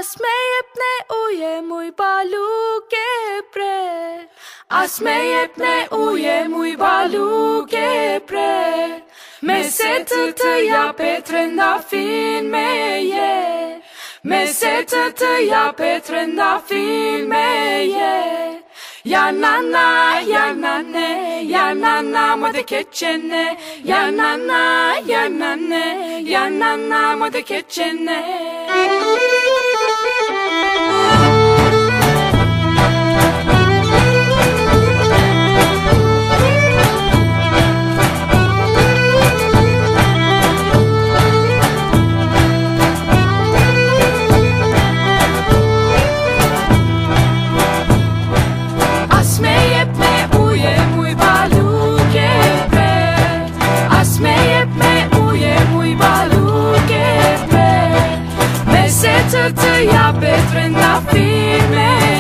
Asmejepne uje mój baluke pre. Asmejepne uje mój baluke pre. Me se të jape trëndafin me je. Me se të jape trëndafin me je. Ya nana, ya nane, ya nana mo de keçene. Ya nana, ya nane, ya nana mo de keçene. Të jape trëndafin me